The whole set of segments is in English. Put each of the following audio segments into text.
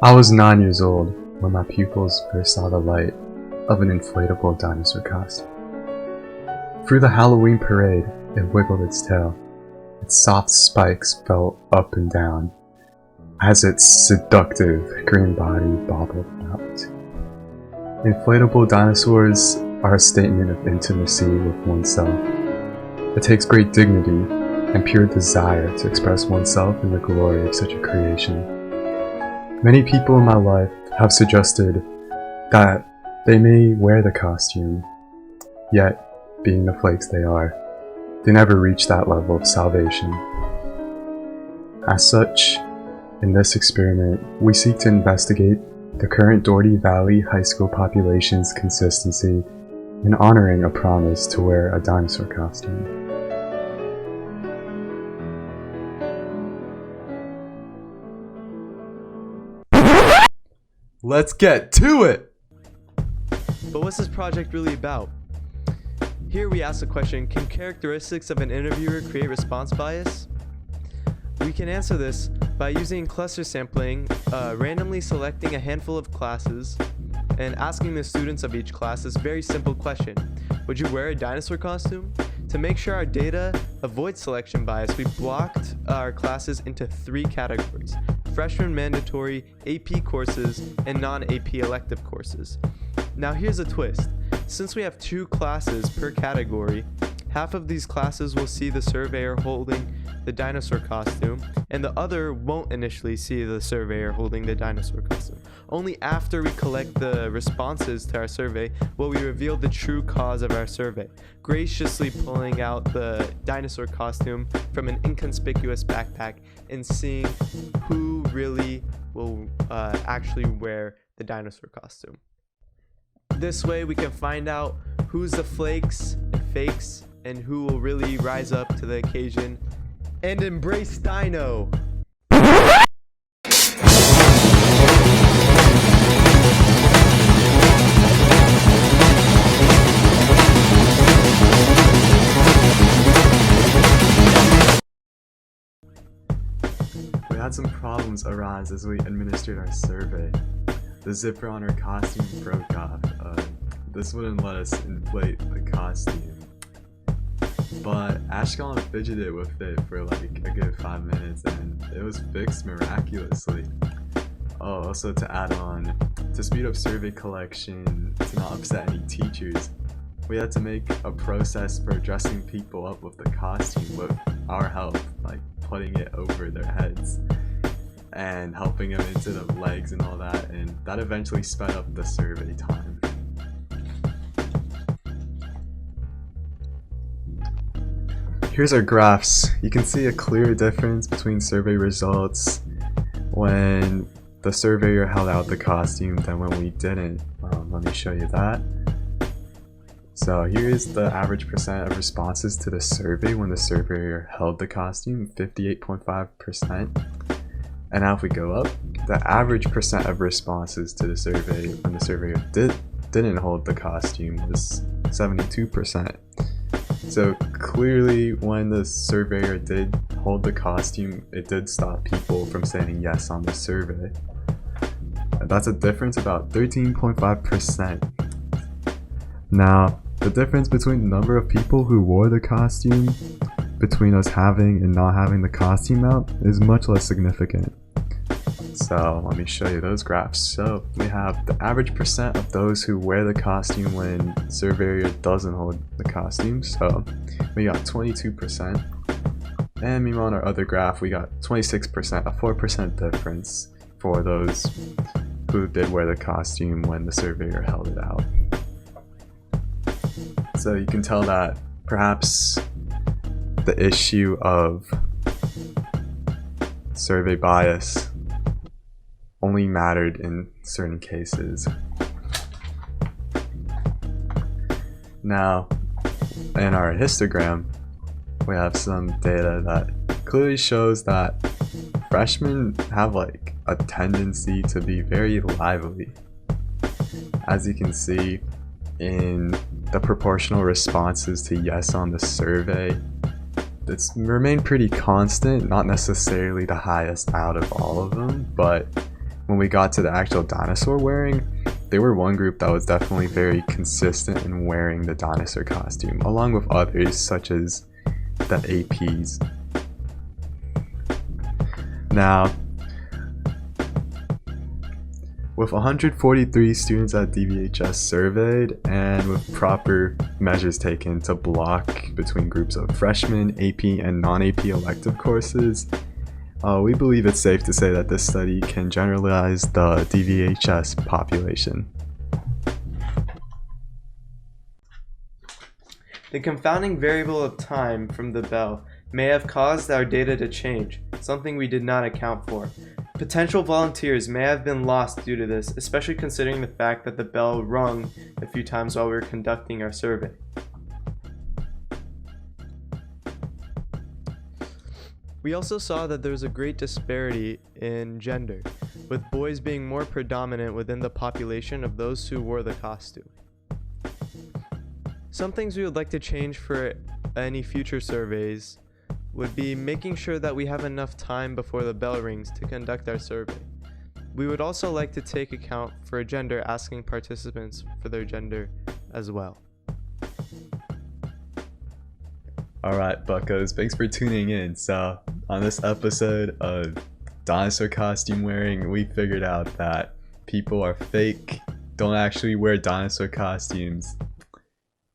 I was 9 years old when my pupils first saw the light of an inflatable dinosaur costume. Through the Halloween parade, it wiggled its tail. Its soft spikes fell up and down as its seductive green body bobbled out. Inflatable dinosaurs are a statement of intimacy with oneself. It takes great dignity and pure desire to express oneself in the glory of such a creation. Many people in my life have suggested that they may wear the costume, yet, being the flakes they are, they never reach that level of salvation. As such, in this experiment, we seek to investigate the current Doherty Valley High School population's consistency in honoring a promise to wear a dinosaur costume. Let's get to it! But what's this project really about? Here we ask the question, can characteristics of an interviewer create response bias? We can answer this by using cluster sampling, randomly selecting a handful of classes, and asking the students of each class this very simple question. Would you wear a dinosaur costume? To make sure our data avoids selection bias, we blocked our classes into 3 categories: freshman mandatory, AP courses, and non-AP elective courses. Now here's a twist. Since we have 2 classes per category, half of these classes will see the surveyor holding the dinosaur costume, and the other won't initially see the surveyor holding the dinosaur costume. Only after we collect the responses to our survey will we reveal the true cause of our survey, graciously pulling out the dinosaur costume from an inconspicuous backpack and seeing who really will actually wear the dinosaur costume. This way we can find out who's the flakes and fakes and who will really rise up to the occasion and embrace Dino. We had some problems arise as we administered our survey. The zipper on our costume broke off. This wouldn't let us inflate the costume. But Ashkelon fidgeted with it for like a good 5 minutes and it was fixed miraculously. Oh, also to add on, to speed up survey collection, to not upset any teachers, we had to make a process for dressing people up with the costume with our help, like putting it over their heads and helping them into the legs and all that, and that eventually sped up the survey time. Here's our graphs. You can see a clear difference between survey results when the surveyor held out the costume than when we didn't. Let me show you that. So here's the average percent of responses to the survey when the surveyor held the costume, 58.5%. And now if we go up, the average percent of responses to the survey when the surveyor didn't hold the costume was 72%. So clearly when the surveyor did hold the costume, it did stop people from saying yes on the survey. That's a difference about 13.5%. Now, the difference between the number of people who wore the costume between us having and not having the costume out is much less significant. So let me show you those graphs. So we have the average percent of those who wear the costume when surveyor doesn't hold the costume. So we got 22%. And meanwhile on our other graph we got 26%, a 4% difference for those who did wear the costume when the surveyor held it out. So you can tell that perhaps the issue of survey bias only mattered in certain cases. Now, in our histogram, we have some data that clearly shows that freshmen have like a tendency to be very lively. As you can see in the proportional responses to yes on the survey, it's remained pretty constant, not necessarily the highest out of all of them, but when we got to the actual dinosaur wearing, they were one group that was definitely very consistent in wearing the dinosaur costume, along with others such as the APs. Now, with 143 students at DVHS surveyed and with proper measures taken to block between groups of freshmen, AP, and non-AP elective courses, we believe it's safe to say that this study can generalize the DVHS population. The confounding variable of time from the bell may have caused our data to change, something we did not account for. Potential volunteers may have been lost due to this, especially considering the fact that the bell rung a few times while we were conducting our survey. We also saw that there was a great disparity in gender, with boys being more predominant within the population of those who wore the costume. Some things we would like to change for any future surveys would be making sure that we have enough time before the bell rings to conduct our survey. We would also like to take account for gender, asking participants for their gender as well. Alright, buckos, thanks for tuning in. So, on this episode of dinosaur costume wearing, we figured out that people are fake, don't actually wear dinosaur costumes.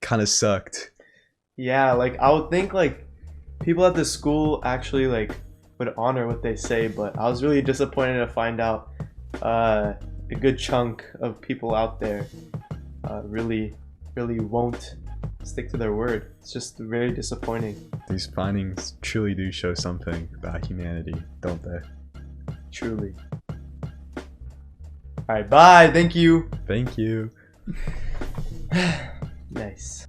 Kinda sucked. Yeah, like I would think like people at the school actually like would honor what they say, but I was really disappointed to find out a good chunk of people out there really won't stick to their word. It's just very disappointing. These findings truly do show something about humanity, don't they? Truly. Alright, bye, thank you. Thank you. Nice.